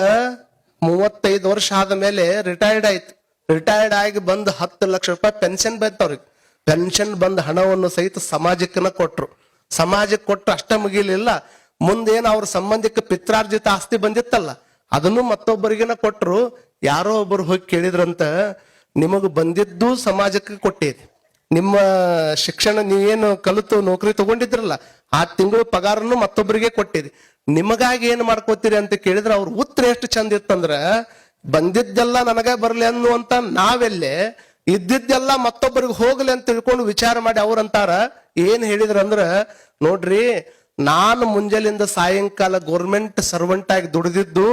35 ವರ್ಷ ಆದ ಮೇಲೆ ರಿಟೈರ್ಡ್ ಆಯ್ತು. ರಿಟೈರ್ಡ್ ಆಗಿ ಬಂದು ₹10 ಲಕ್ಷ ಪೆನ್ಷನ್ ಬಂತು ಅವ್ರಿಗೆ. ಪೆನ್ಷನ್ ಬಂದ ಹಣವನ್ನು ಸಹಿತ ಸಮಾಜಕ್ಕನ ಕೊಟ್ರು. ಸಮಾಜಕ್ಕೆ ಕೊಟ್ಟು ಅಷ್ಟ ಮುಗಿಲಿಲ್ಲ, ಮುಂದೇನು ಅವ್ರ ಸಂಬಂಧಿಕ ಪಿತ್ರಾರ್ಜಿತ ಆಸ್ತಿ ಬಂದಿತ್ತಲ್ಲ ಅದನ್ನು ಮತ್ತೊಬ್ಬರಿಗೆನ ಕೊಟ್ರು. ಯಾರೋ ಒಬ್ಬರು ಹೋಗಿ ಕೇಳಿದ್ರಂತ, ನಿಮಗ್ ಬಂದಿದ್ದು ಸಮಾಜಕ್ಕೆ ಕೊಟ್ಟಿರಿ, ನಿಮ್ಮ ಶಿಕ್ಷಣ ನೀವೇನು ಕಲಿತು ನೌಕರಿ ತಗೊಂಡಿದ್ರಲ್ಲ ಆ ತಿಂಗಳು ಪಗಾರನ್ನು ಮತ್ತೊಬ್ಬರಿಗೆ ಕೊಟ್ಟಿರಿ, ನಿಮಗಾಗಿ ಏನ್ ಮಾಡ್ಕೋತೀರಿ ಅಂತ ಕೇಳಿದ್ರೆ ಅವ್ರ ಉತ್ತರ ಎಷ್ಟು ಚಂದ ಇತ್ತಂದ್ರ, ಬಂದಿದ್ದೆಲ್ಲ ನನಗ ಬರ್ಲಿ ಅನ್ನುವಂತ ನಾವೆಲ್ಲೇ ಇದ್ದಿದ್ದೆಲ್ಲ ಮತ್ತೊಬ್ಬರಿಗೆ ಹೋಗ್ಲಿ ಅಂತ ತಿಳ್ಕೊಂಡು ವಿಚಾರ ಮಾಡಿ ಅವ್ರಂತಾರ ಏನ್ ಹೇಳಿದ್ರಂದ್ರ, ನೋಡ್ರಿ ನಾನು ಮುಂಜಾಲಿಂದ ಸಾಯಂಕಾಲ ಗೌರ್ಮೆಂಟ್ ಸರ್ವೆಂಟ್ ಆಗಿ ದುಡಿದಿದ್ದು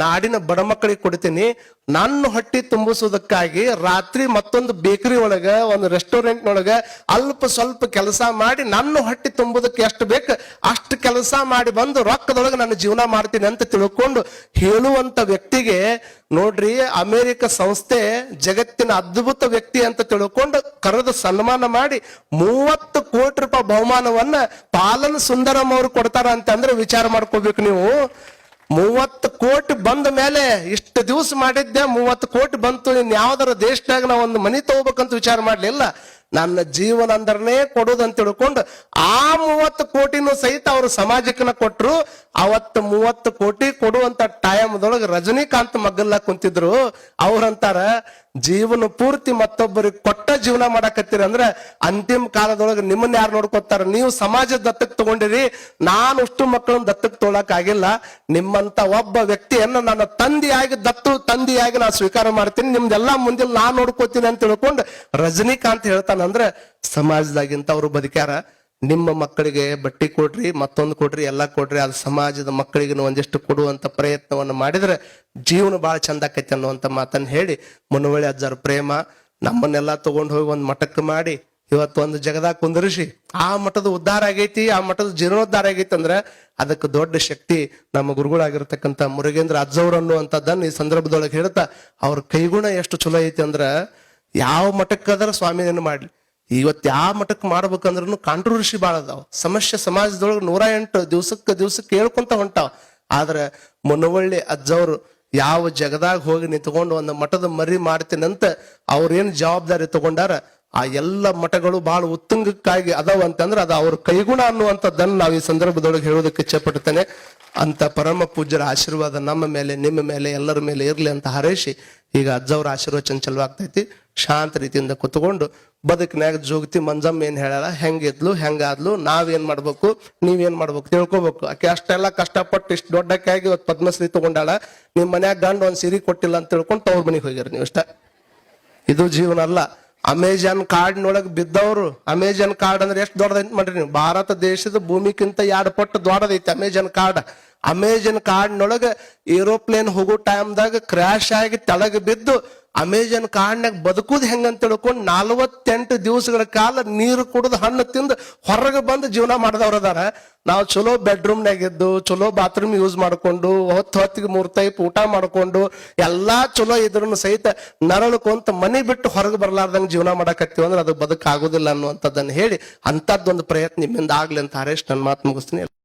ನಾಡಿನ ಬಡ ಮಕ್ಕಳಿಗೆ ಕೊಡ್ತೀನಿ, ನನ್ನ ಹೊಟ್ಟಿ ತುಂಬಿಸೋದಕ್ಕಾಗಿ ರಾತ್ರಿ ಮತ್ತೊಂದು ಬೇಕರಿ ಒಳಗ ಒಂದು ರೆಸ್ಟೋರೆಂಟ್ ನೊಳಗ ಅಲ್ಪ ಸ್ವಲ್ಪ ಕೆಲಸ ಮಾಡಿ ನನ್ನ ಹೊಟ್ಟಿ ತುಂಬುದಕ್ಕೆ ಎಷ್ಟು ಬೇಕು ಅಷ್ಟು ಕೆಲಸ ಮಾಡಿ ಬಂದು ರೊಕ್ಕದೊಳಗೆ ನನ್ನ ಜೀವನ ಮಾಡ್ತೀನಿ ಅಂತ ತಿಳ್ಕೊಂಡು ಹೇಳುವಂತ ವ್ಯಕ್ತಿಗೆ ನೋಡ್ರಿ ಅಮೆರಿಕ ಸಂಸ್ಥೆ ಜಗತ್ತಿನ ಅದ್ಭುತ ವ್ಯಕ್ತಿ ಅಂತ ತಿಳ್ಕೊಂಡು ಕರೆದು ಸನ್ಮಾನ ಮಾಡಿ ₹30 ಕೋಟಿ ಬಹುಮಾನವನ್ನ ಪಾಲನ್ ಸುಂದರಂ ಅವ್ರು ಕೊಡ್ತಾರ ಅಂತ ಅಂದ್ರೆ ವಿಚಾರ ಮಾಡ್ಕೋಬೇಕು ನೀವು. 30 ಕೋಟಿ ಬಂದ ಮೇಲೆ ಇಷ್ಟು ದಿವಸ ಮಾಡಿದ್ದೆ 30 ಕೋಟಿ ಬಂತು, ಇನ್ ಯಾವ್ದಾರ ದೇಶದಾಗ ನಾವು ಒಂದು ಮನಿ ತಗೋಬೇಕಂತ ವಿಚಾರ ಮಾಡ್ಲಿಲ್ಲ, ನನ್ನ ಜೀವನ ಅಂದ್ರನೇ ಕೊಡೋದಂತ ತಿಳ್ಕೊಂಡು ಆ 30 ಕೋಟಿನೂ ಸಹಿತ ಅವರು ಸಮಾಜಕ್ಕನ ಕೊಟ್ರು. ಅವತ್ತು 30 ಕೋಟಿ ಕೊಡುವಂತ ಟೈಮ್ದೊಳಗೆ ರಜನಿಕಾಂತ್ ಮಗ್ಗಲ್ಲ ಕುಂತಿದ್ರು. ಅವ್ರಂತಾರ, ಜೀವನ ಪೂರ್ತಿ ಮತ್ತೊಬ್ಬರಿಗೆ ಕೊಟ್ಟ ಜೀವನ ಮಾಡಕತ್ತೀರಿ ಅಂದ್ರೆ ಅಂತಿಮ ಕಾಲದೊಳಗೆ ನಿಮ್ಮನ್ನ ಯಾರು ನೋಡ್ಕೊತಾರ, ನೀವು ಸಮಾಜ ದತ್ತಕ್ ತಗೊಂಡಿರಿ, ನಾನು ಅಷ್ಟು ಮಕ್ಕಳನ್ನ ದತ್ತಕ್ ತೊಗೊಳಕ್ ಆಗಿಲ್ಲ, ನಿಮ್ಮಂತ ಒಬ್ಬ ವ್ಯಕ್ತಿಯನ್ನ ನನ್ನ ತಂದೆಯಾಗಿ ನಾನು ಸ್ವೀಕಾರ ಮಾಡ್ತೀನಿ, ನಿಮ್ದೆಲ್ಲಾ ಮುಂದೆ ನಾನ್ ನೋಡ್ಕೋತೀನಿ ಅಂತ ತಿಳ್ಕೊಂಡು ರಜನಿಕಾಂತ್ ಹೇಳ್ತಾನಂದ್ರೆ ಸಮಾಜದಾಗಿಂತ ಅವ್ರು ಬದುಕ್ಯಾರ. ನಿಮ್ಮ ಮಕ್ಕಳಿಗೆ ಬಟ್ಟಿ ಕೊಡ್ರಿ, ಮತ್ತೊಂದು ಕೊಡ್ರಿ, ಎಲ್ಲಾ ಕೊಡ್ರಿ, ಅದು ಸಮಾಜದ ಮಕ್ಕಳಿಗೆ ಒಂದಿಷ್ಟು ಕೊಡುವಂತ ಪ್ರಯತ್ನವನ್ನು ಮಾಡಿದ್ರೆ ಜೀವನ ಬಹಳ ಚಂದ ಆಕೈತಿ ಅನ್ನುವಂತ ಮಾತನ್ನ ಹೇಳಿ ಮುನವಳ್ಳಿ ಅಜ್ಜಾರ ಪ್ರೇಮ ನಮ್ಮನ್ನೆಲ್ಲಾ ತಗೊಂಡು ಹೋಗಿ ಒಂದ್ ಮಠಕ್ಕೆ ಮಾಡಿ ಇವತ್ತು ಒಂದು ಜಗದಾಗ ಕುಂದರಿಸಿ ಆ ಮಠದ ಉದ್ಧಾರ ಆಗೈತಿ, ಆ ಮಠದ ಜೀರ್ಣೋದ್ಧಾರ ಆಗೈತಿ ಅಂದ್ರೆ ಅದಕ್ಕೆ ದೊಡ್ಡ ಶಕ್ತಿ ನಮ್ಮ ಗುರುಗಳಾಗಿರ್ತಕ್ಕಂಥ ಮುರುಗೇಂದ್ರ ಅಜ್ಜವ್ರು ಅನ್ನುವಂಥದ್ದನ್ನ ಈ ಸಂದರ್ಭದೊಳಗೆ ಹೇಳ್ತಾ ಅವ್ರ ಕೈಗುಣ ಎಷ್ಟು ಚಲೋ ಐತಿ ಅಂದ್ರ ಯಾವ ಮಠಕ್ಕದ್ರ ಸ್ವಾಮಿನೇನು ಮಾಡ್ಲಿ, ಇವತ್ತು ಯಾವ ಮಠಕ್ಕೆ ಮಾಡ್ಬೇಕಂದ್ರೂ ಕಾಂಟ್ರವರ್ಸಿ ಬಾಳ ಅದಾವ, ಸಮಸ್ಯೆ ಸಮಾಜದೊಳಗೆ 108 ದಿವಸಕ್ಕೆ ಹೇಳ್ಕೊಂತ ಹೊಂಟಾವ. ಆದ್ರೆ ಮುನವಳ್ಳಿ ಅಜ್ಜವ್ರು ಯಾವ ಜಗದಾಗ ಹೋಗಿ ನಿಂತ್ಕೊಂಡು ಒಂದು ಮಠದ ಮರಿ ಮಾಡ್ತೀನಂತ ಅವ್ರೇನ್ ಜವಾಬ್ದಾರಿ ತಗೊಂಡಾರ ಆ ಎಲ್ಲ ಮಠಗಳು ಬಹಳ ಉತ್ತುಂಗಕ್ಕಾಗಿ ಅದಾವ ಅಂತಂದ್ರೆ ಅದು ಅವ್ರ ಕೈಗುಣ ಅನ್ನುವಂಥದ್ದನ್ನು ನಾವು ಈ ಸಂದರ್ಭದೊಳಗೆ ಹೇಳೋದಕ್ಕೆ ಇಚ್ಛೆ ಪಡ್ತೇನೆ. ಅಂತ ಪರಮ ಪೂಜ್ಯರ ಆಶೀರ್ವಾದ ನಮ್ಮ ಮೇಲೆ, ನಿಮ್ಮ ಮೇಲೆ, ಎಲ್ಲರ ಮೇಲೆ ಇರ್ಲಿ ಅಂತ ಹಾರೈಸಿ ಈಗ ಅಜ್ಜವ್ರ ಆಶೀರ್ವಾದ ಚಂಚಲವಾಗ್ತೈತಿ. ಶಾಂತ ರೀತಿಯಿಂದ ಕುತ್ಕೊಂಡು ಬದುಕಿನಾಗ ಜೋಗತಿ ಮಂಜಮ್ಮ ಏನ್ ಹೇಳಲ್ಲ, ಹೆಂಗಿದ್ಲು ಹೆಂಗಾದ್ಲು, ನಾವೇನ್ ಮಾಡ್ಬೇಕು ನೀವೇನ್ ಮಾಡ್ಬೇಕು ತಿಳ್ಕೊಬೇಕು. ಆಕೆ ಅಷ್ಟೆಲ್ಲ ಕಷ್ಟಪಟ್ಟು ಇಷ್ಟು ದೊಡ್ಡಕ್ಕಾಗಿ ಇವತ್ತು ಪದ್ಮಶ್ರೀ ತಗೊಂಡಾಳ, ನಿಮ್ ಮನ್ಯಾಗ ಗಂಡ ಒಂದ್ ಸೀರೆ ಕೊಟ್ಟಿಲ್ಲ ಅಂತ ತಿಳ್ಕೊಂಡು ತವ್ರ ಮನೆಗೆ ಹೋಗ್ಯಾರ ನೀವು ಇಷ್ಟ. ಇದು ಜೀವನ ಅಲ್ಲ. ಅಮೆಜಾನ್ ಕಾರ್ಡ್ನೊಳಗೆ ಬಿದ್ದವರು, ಅಮೆಜಾನ್ ಕಾರ್ಡ್ ಅಂದ್ರೆ ಎಷ್ಟು ದೊಡ್ಡದೈತಿ ಮಾಡ್ರಿ ನೀವು, ಭಾರತ ದೇಶದ ಭೂಮಿಗಿಂತ 2 ಪಟ್ಟು ದೊಡ್ಡದೈತಿ ಅಮೆಜಾನ್ ಕಾರ್ಡ್. ಅಮೆಜಾನ್ ಕಾರ್ಡ್ನೊಳಗೆ ಏರೋಪ್ಲೇನ್ ಹೋಗೋ ಟೈಮ್ದಾಗ ಕ್ರ್ಯಾಶ್ ಆಗಿ ತೆಳಗೆ ಬಿದ್ದು ಅಮೆಜಾನ್ ಕಾರ್ಡ್ನಾಗ ಬದುಕುದು ಹೆಂಗಂತ ತಿಳ್ಕೊಂಡು 48 ದಿವಸಗಳ ಕಾಲ ನೀರು ಕುಡಿದು ಹಣ್ಣು ತಿಂದು ಹೊರಗೆ ಬಂದು ಜೀವನ ಮಾಡಿದವ್ರ ಅದಾರ. ನಾವು ಚಲೋ ಬೆಡ್ರೂಮ್ನಾಗ ಇದ್ದು ಚಲೋ ಬಾತ್ರೂಮ್ ಯೂಸ್ ಮಾಡ್ಕೊಂಡು ಹೊತ್ತಿಗೆ 3 ಟೈಪ್ ಊಟ ಮಾಡ್ಕೊಂಡು ಎಲ್ಲಾ ಚಲೋ ಇದ್ರೂ ಸಹಿತ ನರಳಕೊಂತ ಮನೆ ಬಿಟ್ಟು ಹೊರಗೆ ಬರ್ಲಾರ್ದಂಗ ಜೀವನ ಮಾಡಕತ್ತೀವಿ ಅಂದ್ರೆ ಅದು ಬದುಕಾಗೋದಿಲ್ಲ ಅನ್ನುವಂಥದ್ದನ್ನು ಹೇಳಿ ಅಂತದ್ದೊಂದು ಪ್ರಯತ್ನ ನಿಮ್ಮಿಂದ ಆಗ್ಲಿ ಅಂತ ಹಾರೈಸಿ ನನ್ನ ಮಾತು ಮುಗಿಸ್ತೀನಿ.